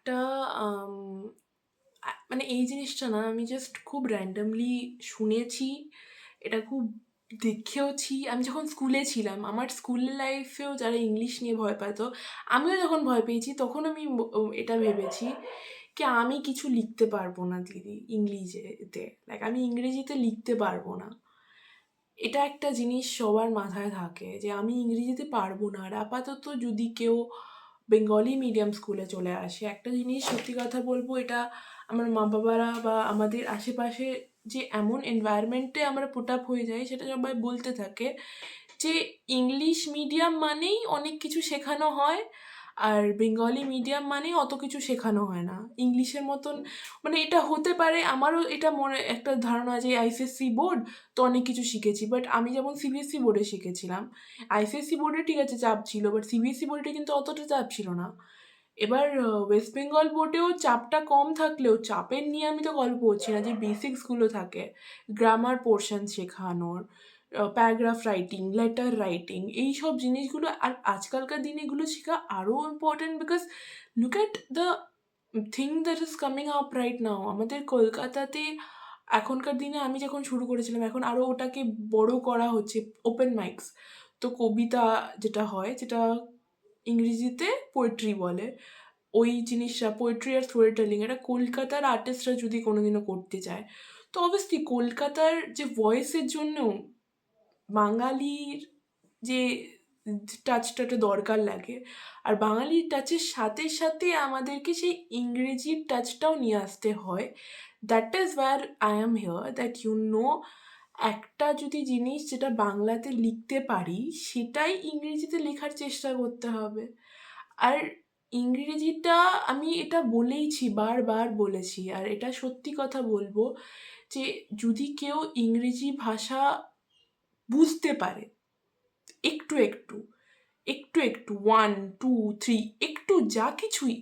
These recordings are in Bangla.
একটা মানে এই জিনিসটা না আমি জাস্ট খুব র্যান্ডমলি শুনেছি, এটা খুব দেখেওছি। আমি যখন স্কুলে ছিলাম, আমার স্কুল লাইফেও যারা ইংলিশ নিয়ে ভয় পেতো, আমিও যখন ভয় পেয়েছি তখন আমি এটা ভেবেছি কি আমি কিছু লিখতে পারবো না দিদি ইংলিশেতে, লাইক আমি ইংরেজিতে লিখতে পারবো না। এটা একটা জিনিস সবার মাথায় থাকে যে আমি ইংরেজিতে পারবো না। আর আপাতত যদি কেউ বেঙ্গলি মিডিয়াম স্কুলে চলে আসে, একটা জিনিস সত্যি কথা বলবো, এটা আমার মা বাবারা বা আমাদের আশেপাশে যে এমন এনভায়রনমেন্টে আমরা পুট আপ হয়ে যাই, সেটা সবাই বলতে থাকে যে ইংলিশ মিডিয়াম মানেই অনেক কিছু শেখানো হয়, আর বেঙ্গলি মিডিয়াম মানেই অত কিছু শেখানো হয় না ইংলিশের মতন। মানে এটা হতে পারে, আমারও এটা মনে একটা ধারণা যে আইসিএসসি বোর্ড তো অনেক কিছু শিখেছি, বাট আমি যেমন সিবিএসসি বোর্ডে শিখেছিলাম, আইসিএসসি বোর্ডে ঠিক আছে চাপ ছিল, বাট সিবিএসসি বোর্ডে কিন্তু অতটা চাপ ছিল না। এবার ওয়েস্ট বেঙ্গল বোর্ডেও চাপটা কম থাকলেও চাপের নিয়ে আমি তো গল্প করছি না, যে বেসিক্সগুলো থাকে, গ্রামার পোর্শন শেখানোর, প্যারাগ্রাফ রাইটিং, লেটার রাইটিং, এই সব জিনিসগুলো। আর আজকালকার দিনে এগুলো শেখা আরও important, because look at the thing that is coming up right now. আমাদের কলকাতাতে এখনকার দিনে, আমি যখন শুরু করেছিলাম, এখন আরও ওটাকে বড় করা হচ্ছে, ওপেন মাইকস। তো কবিতা যেটা হয়, যেটা ইংরেজিতে পোয়েট্রি বলে, ওই জিনিসটা পোয়েট্রি আর স্টোরি টেলিং, এটা কলকাতার আর্টিস্টরা যদি কোনোদিনও করতে চায়, তো অবভিয়াসলি কলকাতার যে ভয়েসের জন্য বাঙালির যে টাচটা দরকার লাগে, আর বাঙালির টাচের সাথে সাথে আমাদেরকে সেই ইংরেজির টাচটাও নিয়ে আসতে হয়। That is where I am here, that you know, একটা যদি জিনিস যেটা বাংলাতে লিখতে পারি, সেটাই ইংরেজিতে লেখার চেষ্টা করতে হবে। আর ইংরেজিটা, আমি এটা বলেইছি, বারবার বলেছি, আর এটা সত্যি কথা বলবো, যে যদি কেউ ইংরেজি ভাষা বুঝতে পারে একটু একটু, একটু একটু, 1 2 3, একটু যা কিছুই,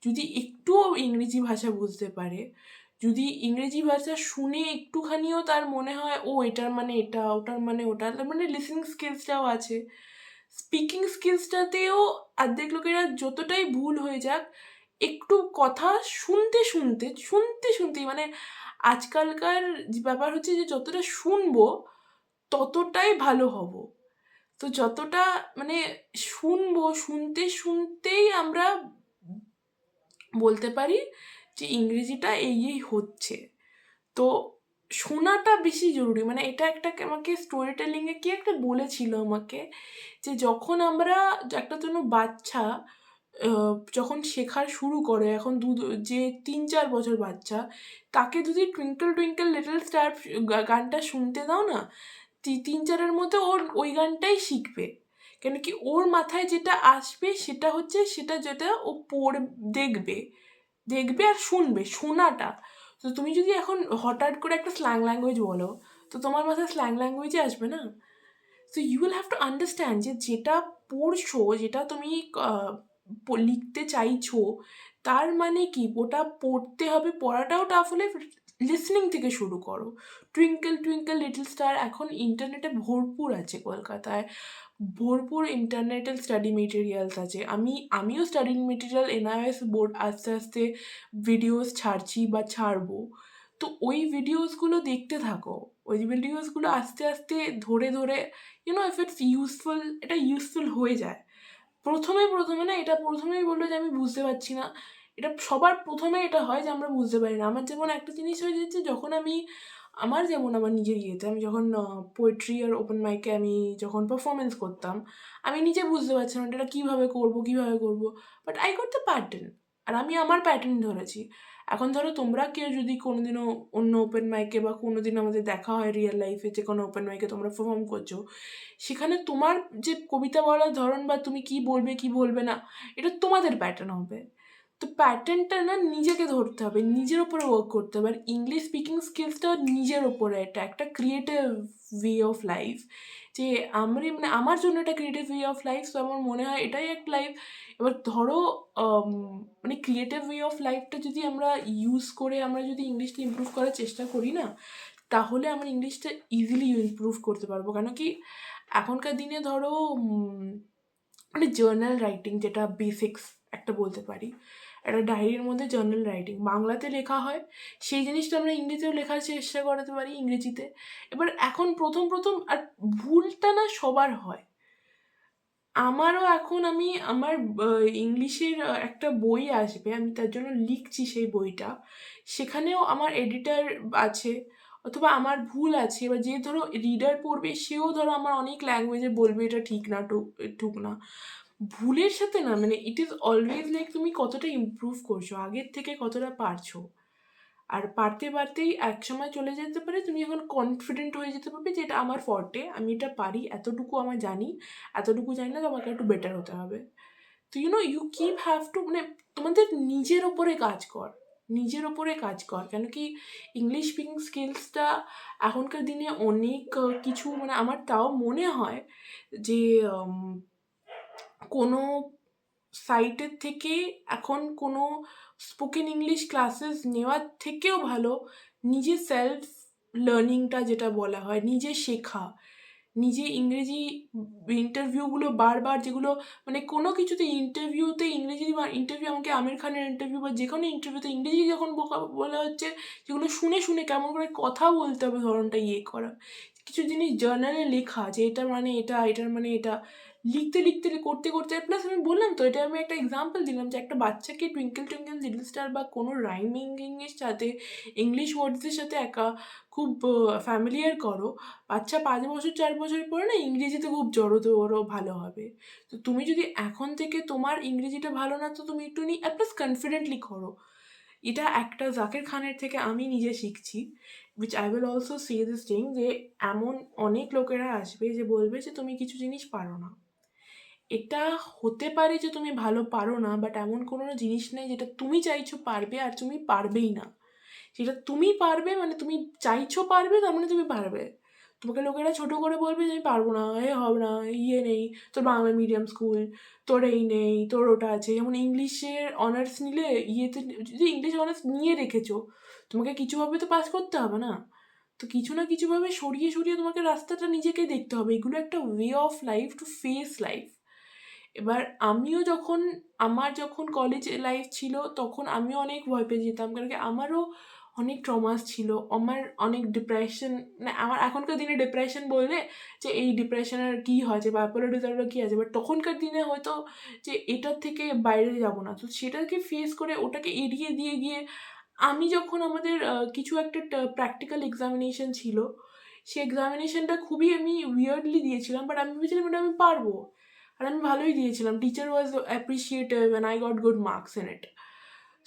যদি একটুও ইংরেজি ভাষা বুঝতে পারে, যদি ইংরেজি ভাষা শুনে একটুখানিও তার মনে হয় ও এটার মানে এটা, ওটার মানে ওটা, তার মানে লিসনিং স্কিলসটাও আছে, স্পিকিং স্কিলসটাতেও অর্ধেক লোকেরা যতটাই ভুল হয়ে যাক, একটু কথা শুনতে শুনতে শুনতে শুনতেই, মানে আজকালকার যে ব্যাপার হচ্ছে যে যতটা শুনবো ততটাই ভালো হব। তো যতটা মানে শুনবো, শুনতে শুনতেই আমরা বলতে পারি যে ইংরেজিটা এই এই হচ্ছে। তো শোনাটা বেশি জরুরি। মানে এটা একটা আমাকে স্টোরি টেলিংয়ে কি একটা বলেছিল আমাকে, যে যখন আমরা একটা কোনো বাচ্চা যখন শেখার শুরু করে, এখন যে 3-4 বছর বাচ্চা, তাকে যদি টুইঙ্কল টুইঙ্কল লিটল স্টার গানটা শুনতে দাও না, 3-4-এর মধ্যে ওর ওই গানটাই শিখবে। কেন কি, ওর মাথায় যেটা আসবে সেটা হচ্ছে, সেটা যেটা ও দেখবে, দেখবে আর শুনবে, শোনাটা। তো তুমি যদি এখন হঠাৎ করে একটা স্ল্যাং ল্যাঙ্গুয়েজ বলো, তো তোমার মাথায় স্ল্যাং ল্যাঙ্গুয়েজই আসবে না। So you will have to understand যে যেটা পড়ছো, যেটা তুমি লিখতে চাইছো, তার মানে কি, ওটা পড়তে হবে, পড়াটাও টাফ হলে লিসনিং থেকে শুরু করো। টুইঙ্কেল টুইঙ্কেল লিটল স্টার এখন ইন্টারনেটে ভরপুর আছে কলকাতায়, ভরপুর ইন্টারনেটের স্টাডি মেটেরিয়ালস আছে। আমিও স্টাডি মেটেরিয়াল এনআইএস বোর্ড আস্তে আস্তে ভিডিওস ছাড়ছি বা ছাড়বো। তো ওই ভিডিওসগুলো দেখতে থাকো, ওই ভিডিওসগুলো আস্তে আস্তে ধরে ধরে, ইউনো, ইফ ইটস ইউজফুল, এটা ইউজফুল হয়ে যায়। প্রথমে প্রথমে না, এটা প্রথমেই বললো যে আমি বুঝতে পারছি না, এটা সবার প্রথমে এটা হয় যে আমরা বুঝতে পারি না। আমার যেমন একটা জিনিস হয়ে যাচ্ছে, যখন আমি আমার নিজের ইয়েতে, আমি যখন পোয়েট্রি আর ওপেন মাইকে আমি যখন পারফরমেন্স করতাম, আমি নিজে বুঝতে পারছিলাম না এটা কীভাবে করবো কীভাবে করবো, but I got the pattern, আর আমি আমার প্যাটার্ন ধরেছি। এখন ধরো তোমরা কেউ যদি কোনোদিনও অন্য ওপেন মাইকে বা কোনোদিন আমাদের দেখা হয় রিয়েল লাইফে, যে কোনো ওপেন মাইকে তোমরা পারফর্ম করছো, সেখানে তোমার যে কবিতা বলার ধরন বা তুমি কি বলবে কি বলবে না, এটা তোমাদের প্যাটার্ন হবে। তো প্যাটার্নটা না নিজেকে ধরতে হবে, নিজের ওপরে ওয়ার্ক করতে হবে। আর ইংলিশ স্পিকিং স্কিলসটা নিজের ওপরে, এটা একটা ক্রিয়েটিভ ওয়ে অফ লাইফ, যে মানে আমার জন্য এটা ক্রিয়েটিভ ওয়ে অফ লাইফ। তো আমার মনে হয় এটাই এক লাইফ। এবার ধরো মানে ক্রিয়েটিভ ওয়ে অফ লাইফটা যদি আমরা ইউজ করে আমরা যদি ইংলিশটা ইমপ্রুভ করার চেষ্টা করি না, তাহলে আমরা ইংলিশটা ইজিলি ইমপ্রুভ করতে পারবো। কেন কি, এখনকার দিনে ধরো মানে জার্নাল রাইটিং, যেটা বেসিক্স, একটা বলতে পারি। একটা ডায়েরির মধ্যে জার্নাল রাইটিং বাংলাতে লেখা হয়, সেই জিনিসটা আমরা ইংরেজিতেও লেখার চেষ্টা করাতে পারি ইংরেজিতে। এবার এখন প্রথম আর ভুলটা না সবার হয়। আমারও এখন আমার ইংলিশের একটা বই আসবে, আমি তার জন্য লিখছি সেই বইটা। সেখানেও আমার এডিটর আছে, অথবা আমার ভুল আছে, এবার যে ধরো রিডার পড়বে সেও ধরো আমার অনেক ল্যাঙ্গুয়েজে বলবে এটা ঠিক না, ঠিক না। ভুলের সাথে না মানে ইট ইজ অলওয়েজ লাইক তুমি কতটা ইমপ্রুভ করছো, আগের থেকে কতটা পারছো। আর পারতে পারতেই একসময় চলে যেতে পারে তুমি এখন কনফিডেন্ট হয়ে যেতে পারবে যে এটা আমার ফর্টে, আমি এটা পারি, এতটুকু আমার জানি, এতটুকু জানি না, তো আমাকে একটু বেটার হতে হবে। তো ইউ কিপ হ্যাভ টু মানে তোমাদের নিজের ওপরে কাজ কর, নিজের ওপরে কাজ কর। কেন কি ইংলিশ স্পিকিং স্কিলসটা এখনকার দিনে অনেক কিছু মানে আমার তাও মনে হয় যে কোনো সাইটের থেকে এখন কোনো স্পোকেন ইংলিশ ক্লাসেস নেওয়ার থেকেও ভালো নিজে সেলফ লার্নিংটা যেটা বলা হয়, নিজে শেখা, নিজে ইংরেজি ইন্টারভিউগুলো বারবার যেগুলো মানে কোনো কিছুতে ইন্টারভিউতে ইংরেজি বা ইন্টারভিউ, আমাকে আমির খানের ইন্টারভিউ বা যে কোনো ইন্টারভিউতে ইংরেজি যখন বলা হচ্ছে, যেগুলো শুনে শুনে কেমন করে কথা বলতে হবে ধরনটা করা, কিছু জিনিস জার্নালে লেখা যে এটা মানে এটা, এটার মানে এটা, লিখতে লিখতে করতে করতে, প্লাস আমি বললাম তো, এটা আমি একটা এক্সাম্পল দিলাম যে একটা বাচ্চাকে টুইঙ্কেল টুইঙ্কেল লিটল স্টার বা কোনো রাইমিংয়ের সাথে ইংলিশ ওয়ার্ডসের সাথে খুব ফ্যামিলিয়ার করো, বাচ্চা 5 বছর 4 বছর পরে না ইংরেজিতে খুব জড়ো ভালো হবে। তো তুমি যদি এখন থেকে তোমার ইংরেজিটা ভালো না, তো তুমি একটু প্লাস কনফিডেন্টলি করো। এটা একটা জাকির খানের থেকে আমি নিজে শিখছি, which I will also say this thing, যে এমন অনেক লোকেরা আসবে যে বলবে যে তুমি কিছু জিনিস পারো না। এটা হতে পারে যে তুমি ভালো পারো না, বাট এমন কোনো জিনিস নেই যেটা তুমি চাইছো পারবে আর তুমি পারবেই না। সেটা তুমি পারবে মানে তুমি চাইছো পারবে, তার মানে তুমি পারবে। তোমাকে লোকেরা ছোট করে বলবে যে আমি পারবো না, হবে না, নেই, তোর বাংলা মিডিয়াম স্কুল, তোর এই নেই, তোর ওটা আছে। যেমন ইংলিশের অনার্স নিলে যদি ইংলিশ অনার্স নিয়ে রেখেছো, তোমাকে কিছুভাবে তো পাস করতে হবে না? তো কিছু না কিছুভাবে সরিয়ে সরিয়ে তোমাকে রাস্তাটা নিজেকে দেখতে হবে। এগুলো একটা way of life to face life. এবার আমার যখন কলেজ লাইফ ছিল, তখন আমিও অনেক ভয় পেয়ে যেতাম, কারণ কি আমারও অনেক ট্রমাস ছিল, আমার অনেক ডিপ্রেশন, মানে আমার এখনকার দিনে ডিপ্রেশন বললে যে এই ডিপ্রেশনের কী হয়, যে বাইপোলার ডিসঅর্ডার কী আছে, বাট তখনকার দিনে হয়তো যে এটার থেকে বাইরে যাব না, তো সেটাকে ফেস করে ওটাকে এড়িয়ে দিয়ে গিয়ে আমি যখন আমাদের কিছু একটা প্র্যাকটিক্যাল এক্সামিনেশন ছিল, সেই এক্সামিনেশনটা খুবই আমি উইয়ার্ডলি দিয়েছিলাম, বাট আমি ভেবেছিলাম এটা আমি পারবো, আর আমি ভালোই দিয়েছিলাম। Teacher was appreciative and I got good marks in it.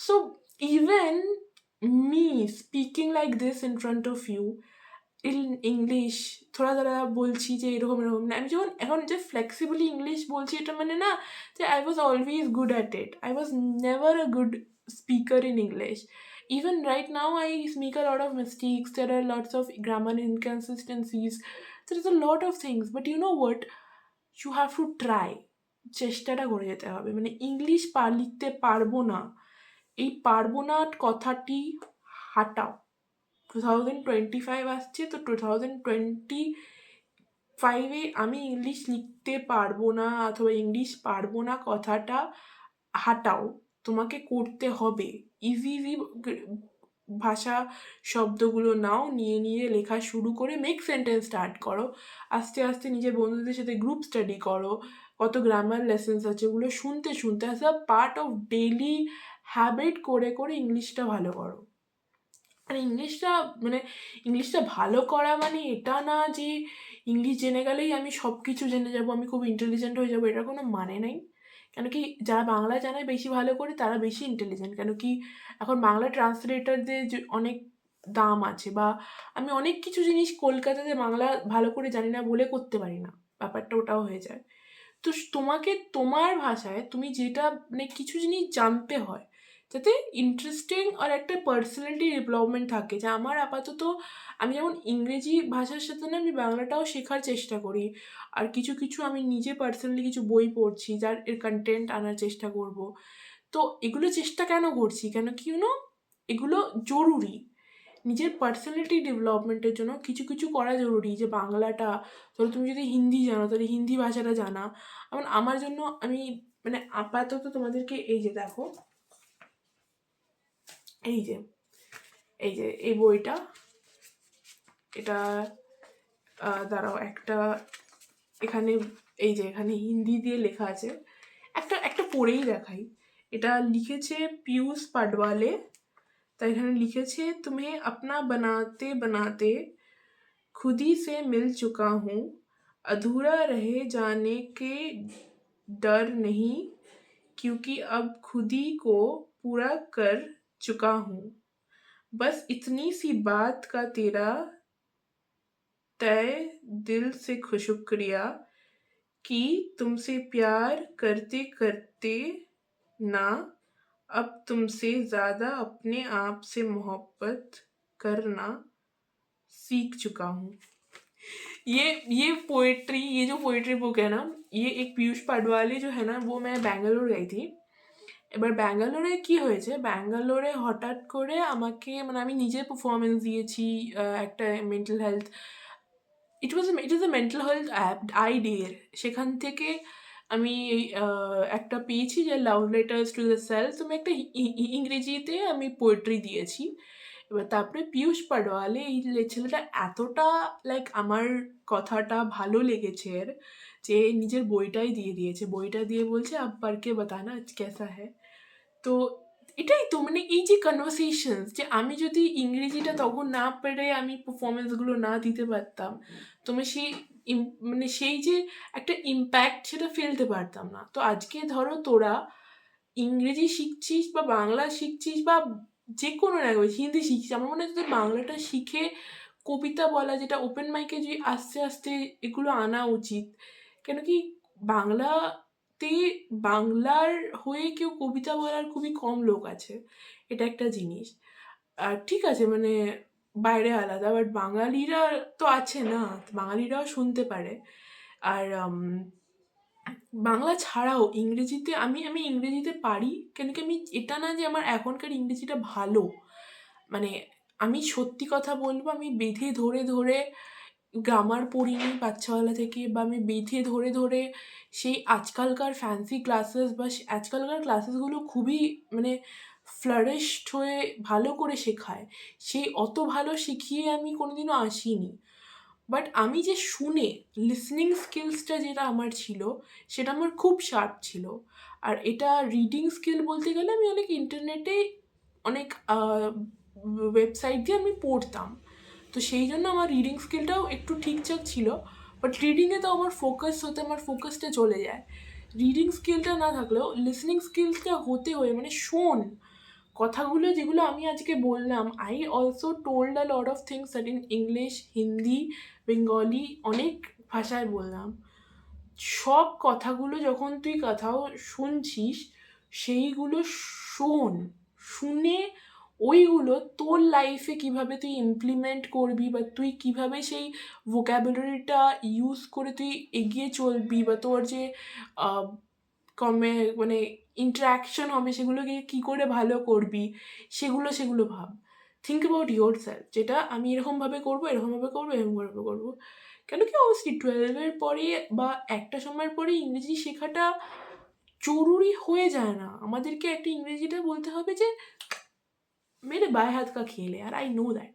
So even me speaking like this in front of you in English, থোড়া বলছি যে এরকম এরকম না, আমি যখন এখন যে ফ্লেক্সিবলি ইংলিশ বলছি, এটা মানে না যে I was always good at it, I was never a good speaker in English. Even right now, I make a lot of mistakes. There are lots of grammar inconsistencies. There is a lot of things. But you know what? You have to try. চেষ্টাটা করে যেতে হবে। মানে ইংলিশ লিখতে পারবো না, এই পারবো না কথাটি হাটাও। 2025 আসছে, তো 2025-এ আমি ইংলিশ লিখতে পারবো না অথবা ইংলিশ পারবো না কথাটা হাটাও। তোমাকে করতে হবে। ইজি ভাষা শব্দগুলো নাও, নিয়ে নিয়ে লেখা শুরু করে মেক সেন্টেন্স স্টার্ট করো। আস্তে আস্তে নিজের বন্ধুদের সাথে গ্রুপ স্টাডি করো। কত গ্রামার লেসেন্স আছে ওগুলো শুনতে শুনতে as a part of daily habit করে করে ইংলিশটা ভালো করো। আর ইংলিশটা ভালো করা মানে এটা না যে ইংলিশ জেনে গেলেই আমি সব কিছু জেনে যাবো, আমি খুব ইন্টেলিজেন্ট হয়ে যাবো, এটার কোনো মানে নেই। কেন কি যারা বাংলা জানে বেশি ভালো করে তারা বেশি ইন্টেলিজেন্ট। কেন কি এখন বাংলা ট্রান্সলেটারদের যে অনেক দাম আছে, বা আমি অনেক কিছু জিনিস কলকাতাতে বাংলা ভালো করে জানি না বলে করতে পারি না, ব্যাপারটা ওটাও হয়ে যায়। তো তোমাকে তোমার ভাষায় তুমি যেটা মানে কিছু জিনিস জানতে হয়, যাতে ইন্টারেস্টিং আর একটা পার্সোনালিটি ডেভেলপমেন্ট থাকে। যে আমার আপাতত আমি যেমন ইংরেজি ভাষার সাথে না আমি বাংলাটাও শেখার চেষ্টা করি, আর কিছু কিছু আমি নিজে পার্সোনালি কিছু বই পড়ছি যার এর কন্টেন্ট আনার চেষ্টা করব। তো এগুলো চেষ্টা কেন করছি, কেন কি এগুলো জরুরি। নিজের পার্সোনালিটি ডেভেলপমেন্টের জন্য কিছু কিছু করা জরুরি। যে বাংলাটা, ধরো তুমি যদি হিন্দি জানো তাহলে হিন্দি ভাষাটা জানা। আমার জন্য আমি মানে আপাতত তোমাদেরকে এই যে দেখো, এই যে এই বইটা, এটা দাঁড়াও একটা, এখানে এই যে এখানে হিন্দি দিয়ে লেখা আছে, একটা একটা পড়েই দেখাই। এটা লিখেছে পীयूष पाडवाले। তাই এখানে লিখেছে, तुम्हें अपना बनाते बनाते खुद ही से मिल चुका हूँ, अधूरा रह जाने के डर नहीं, क्योंकि अब खुद ही को पूरा कर चुका हूँ, बस इतनी सी बात का तेरा तय दिल से शुक्रिया, कि तुमसे प्यार करते करते ना अब तुमसे ज़्यादा अपने आप से मोहब्बत करना सीख चुका हूँ। ये पोएट्री, ये जो पोएट्री बुक है ना, ये एक पीयूष पाडवाले जो है ना, वो मैं ব্যাঙ্গালোর গই থি। এবার ব্যাঙ্গালোরে কি হয়েছে, ব্যাঙ্গালোরে হঠাৎ করে আমাকে, মানে আমি নিজে পারফরমেন্স দিয়েছি একটা mental health, it is a mental health app আইডির, সেখান থেকে আমি একটা পেয়েছি যে লাভ লেটার্স টু দ্য সেলফ, তো আমি একটা ইংরেজিতে আমি পোয়েট্রি দিয়েছি। এবার তারপরে পীयूष পাডওয়ালে, এই ছেলেটা এতটা লাইক আমার কথাটা ভালো লেগেছে এর, যে নিজের বইটাই দিয়ে দিয়েছে, বইটা দিয়ে বলছে আব পড় কে বাতানা কেসা হ্যায়। তো এটাই তো, মানে এই যে কনভারসেশনস, যে আমি যদি ইংরেজিটা তখন না পেরে আমি পারফরমেন্সগুলো না দিতে পারতাম, তো আমি সেই মানে সেই যে একটা ইম্প্যাক্ট সেটা ফেলতে পারতাম না। তো আজকে ধরো তোরা ইংরেজি শিখছিস বা বাংলা শিখছিস বা যে কোনো ল্যাঙ্গুয়েজ, হিন্দি শিখছিস, আমার মনে হয় তোদের বাংলাটা শিখে কবিতা বলা, যেটা ওপেন মাইকে যে আস্তে আস্তে এগুলো আনা উচিত। কেন কি বাংলাতে, বাংলার হয়ে কেউ কবিতা বলার খুবই কম লোক আছে, এটা একটা জিনিস। আর ঠিক আছে, মানে বাইরে আলাদা, বাট বাঙালিরা তো আছে না, বাঙালিরাও শুনতে পারে। আর বাংলা ছাড়াও ইংরেজিতে আমি আমি ইংরেজিতে পারি, কেন কি আমি, এটা না যে আমার এখনকার ইংরেজিটা ভালো, মানে আমি সত্যি কথা বলবো, আমি বেঁধে ধরে ধরে গ্রামার পড়িনি বাচ্চাবেলা থেকে, বা আমি বেঁধে ধরে ধরে সেই আজকালকার ফ্যান্সি ক্লাসেস বা আজকালকার ক্লাসেসগুলো খুবই মানে ফ্লারিশড হয়ে ভালো করে শেখায়, সেই অত ভালো শিখিয়ে আমি কোনোদিনও আসিনি। বাট আমি যে শুনে লিসনিং স্কিলসটা যেটা আমার ছিল, সেটা আমার খুব শার্প ছিল। আর এটা রিডিং স্কিল বলতে গেলে আমি অনেক ইন্টারনেটে অনেক ওয়েবসাইট দিয়ে আমি পড়তাম, তো সেই জন্য আমার রিডিং স্কিলটাও একটু ঠিকঠাক ছিল। বাট রিডিংয়ে তো আমার ফোকাস হতে, আমার ফোকাসটা চলে যায়। রিডিং স্কিলটা না থাকলেও লিসনিং স্কিলসটা হতে হয়ে, মানে শোন কথাগুলো যেগুলো আমি আজকে বললাম, I also told a lot of things that in English, Hindi, Bengali, অনেক ভাষায় বললাম। সব কথাগুলো যখন তুই কোথাও শুনছিস, সেইগুলো শোন, শুনে ওইগুলো তোর লাইফে কিভাবে তুই ইমপ্লিমেন্ট করবি, বা তুই কিভাবে সেই ভোক্যাবুলারিটা ইউজ করে তুই এগিয়ে চলবি, বা তোর যে কমে মানে ইন্টারাকশন হবে সেগুলোকে কী করে ভালো করবি, সেগুলো ভাব। থিঙ্ক অ্যাবাউট ইয়োর সেলফ, যেটা আমি এরকমভাবে করবো, এরকমভাবে করবো, এরকমভাবে করবো। কেন কি অবশ্যই 12-এর পরে বা একটা সময়ের পরে ইংরেজি শেখাটা জরুরি হয়ে যায় না, আমাদেরকে একটা ইংরেজিটা বলতে হবে যে মেরে বায় হাত কা খেল আর I know that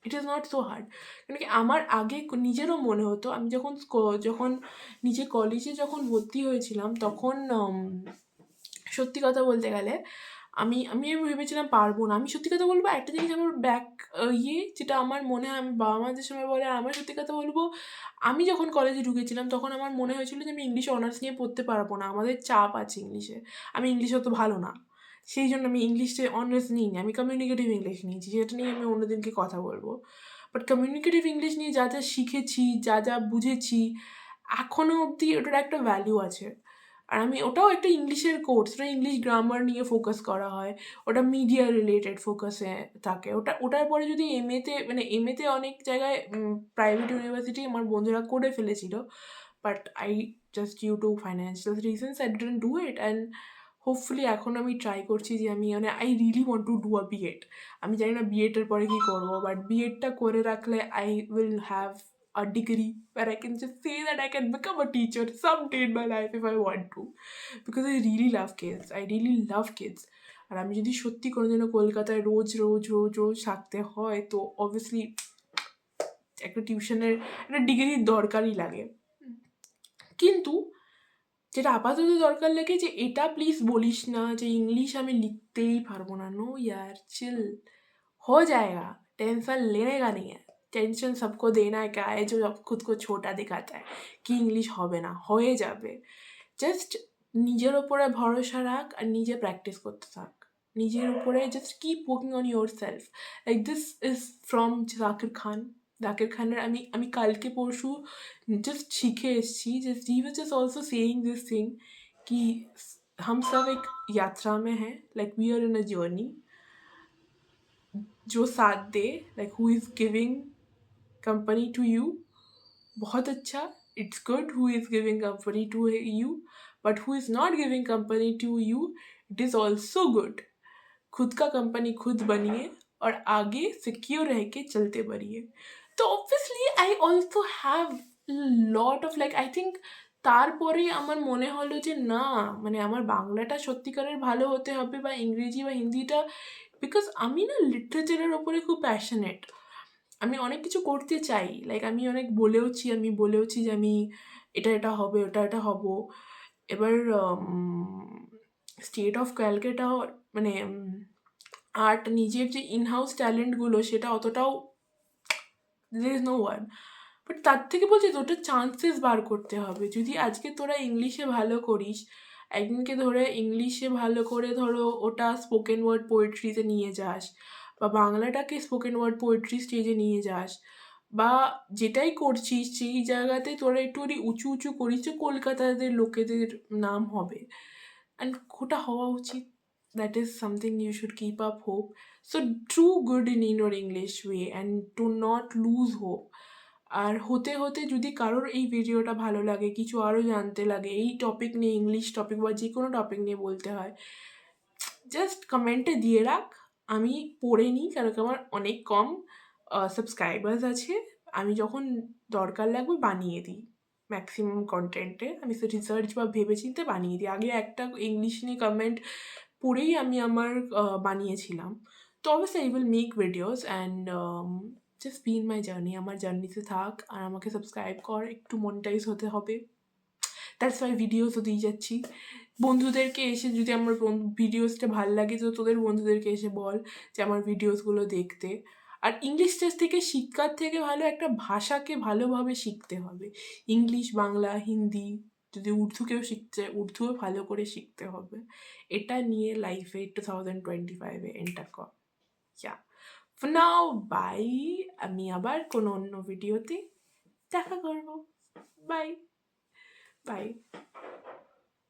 it is not so hard. কেন কি আমার আগে নিজেরও মনে হতো, আমি যখন যখন নিজে কলেজে যখন ভর্তি হয়েছিলাম, তখন সত্যি কথা বলতে গেলে আমি আমি ভেবেছিলাম পারবো না। আমি সত্যি কথা বলবো, একটা জিনিস আমার যেটা আমার মনে হয়, আমি বাবা মা যে সময় বলে, আর আমার সত্যি কথা বলবো, আমি যখন কলেজে ঢুকেছিলাম তখন আমার মনে হয়েছিল যে আমি ইংলিশে অনার্স নিয়ে পড়তে পারবো না, আমাদের চাপ আছে ইংলিশে, আমি ইংলিশে অত ভালো না, সেই জন্য আমি ইংলিশে অনার্স নিইনি, আমি কমিউনিকেটিভ ইংলিশ নিয়েছি, যেটা নিয়ে আমি অন্যদিনকে কথা বলবো। বাট কমিউনিকেটিভ ইংলিশ নিয়ে যা যা শিখেছি, যা যা বুঝেছি, এখনও অবধি ওটার একটা ভ্যালু আছে। আর আমি, ওটাও একটা ইংলিশের কোর্স, ওটা ইংলিশ গ্রামার নিয়ে ফোকাস করা হয়, ওটা মিডিয়া রিলেটেড ফোকাসে থাকে। ওটার পরে যদি এমএতে অনেক জায়গায় প্রাইভেট ইউনিভার্সিটি আমার বন্ধুরা করে ফেলেছিল, but I just due to financial reasons I didn't do it. And hopefully এখন আমি ট্রাই করছি যে আমি, মানে I really want to do a B Ed. আমি জানি না বিএডের পরে কী করবো, বাট বিএডটা করে রাখলে I will have a degree where I can just say that I can become a teacher someday in my life if I want to. Because I really love kids. I really love kids. আর আমি যদি সত্যি কোনোদিনও কলকাতায় রোজ রোজ রোজ রোজ থাকতে হয় তো অবভিয়াসলি একটা টিউশনের একটা ডিগ্রির দরকারই লাগে। কিন্তু যেটা আপাতত দরকার লাগে যে এটা প্লিজ বলিস না যে ইংলিশ আমি লিখতেই পারবো না। নো यार चिल हो जाएगा, टेंशन लेने का नहीं है। टेंशन सबको देना है क्या है जो खुद को छोटा दिखाता है कि इंग्लिश হবে না, হয়ে যাবে। জাস্ট নিজের ওপরে ভরসা রাখ আর নিজে প্র্যাকটিস করতে থাক। নিজের উপরে just keep working on yourself. Like this is from Zakir Khan. Zakir খানের আমি কালকে পরশু जस्ट सीखे एसছি যে he was just also saying this thing कि हम सब एक यात्रा में हैं, like we are in a journey. जो साथ दे, like who is giving company to you, बहुत अच्छा, it's good who is giving company to you, but who is not giving company to you, it is also good. खुद का कंपनी खुद बनिए और आगे सिक्योर रह के चलते बढ़िए। तो obviously I also have lot of like I think তারপরেই আমার মনে হলো যে না মানে আমার বাংলাটা সত্যিকারের ভালো হতে হবে বা ইংরেজি বা হিন্দিটা, বিকজ আমি না লিটারেচারের ওপরে খুব প্যাশনেট। আমি অনেক কিছু করতে চাই, লাইক আমি অনেক বলেওছি যে আমি এটা এটা হবে ওটা এটা হব। এবার স্টেট অফ ক্যালকাটা মানে আর্ট নিজের যে ইনহাউস ট্যালেন্টগুলো সেটা অতটাও there is no one, but তার থেকে বলছি তোদের চান্সেস বার করতে হবে। যদি আজকে তোরা ইংলিশে ভালো করিস, একদিনকে ধরে ইংলিশে ভালো করে ধরো ওটা স্পোকেন ওয়ার্ড পোয়েট্রিতে নিয়ে যাস বা বাংলাটাকে স্পোকেন ওয়ার্ড পোয়েট্রি স্টেজে নিয়ে যাস বা যেটাই করছিস সেই জায়গাতে তোরা একটু উঁচু উঁচু করিস যে কলকাতাদের লোকেদের নাম হবে, অ্যান্ড ওটা হওয়া উচিত। That is something you should keep up hope. So true good in your English way and to not lose hope. আর হতে হতে যদি কারোর এই ভিডিওটা ভালো লাগে, কিছু আরও জানতে লাগে এই টপিক নিয়ে, ইংলিশ টপিক বা যে কোনো টপিক নিয়ে বলতে হয়, জাস্ট কমেন্টে দিয়ে রাখ, আমি পড়ে নিই। কারণ আমার অনেক কম সাবস্ক্রাইবার্স আছে, আমি যখন দরকার লাগবে বানিয়ে দিই। ম্যাক্সিমাম কন্টেন্টে আমি রিসার্চ বা ভেবেচিন্তে বানিয়ে দিই। আগে একটা ইংলিশ নিয়ে কমেন্ট পড়েই আমি আমার বানিয়েছিলাম। তো অবশ্যই I will make videos and just be in my journey. আমার জার্নিতে থাক আর আমাকে সাবস্ক্রাইব কর, একটু মনিটাইজ হতে হবে। দ্যাটস ওয়াই ভিডিওসও দিয়ে যাচ্ছি। বন্ধুদেরকে এসে যদি আমার ভিডিওসটা ভাল লাগে তো তোদের বন্ধুদেরকে এসে বল যে আমার ভিডিওসগুলো দেখতে। আর ইংলিশ টেস্ট থেকে শিক্ষার থেকে ভালো একটা ভাষাকে ভালোভাবে শিখতে হবে। ইংলিশ, বাংলা, হিন্দি, যদি উর্দুকেও শিখতে উর্দুও ভালো করে শিখতে হবে। এটা নিয়ে লাইফে 2025-এ এন্টার কর। ইয়া, ফর নাও বাই। আমি আবার কোনো অন্য ভিডিওতে দেখা করব। Bye bye.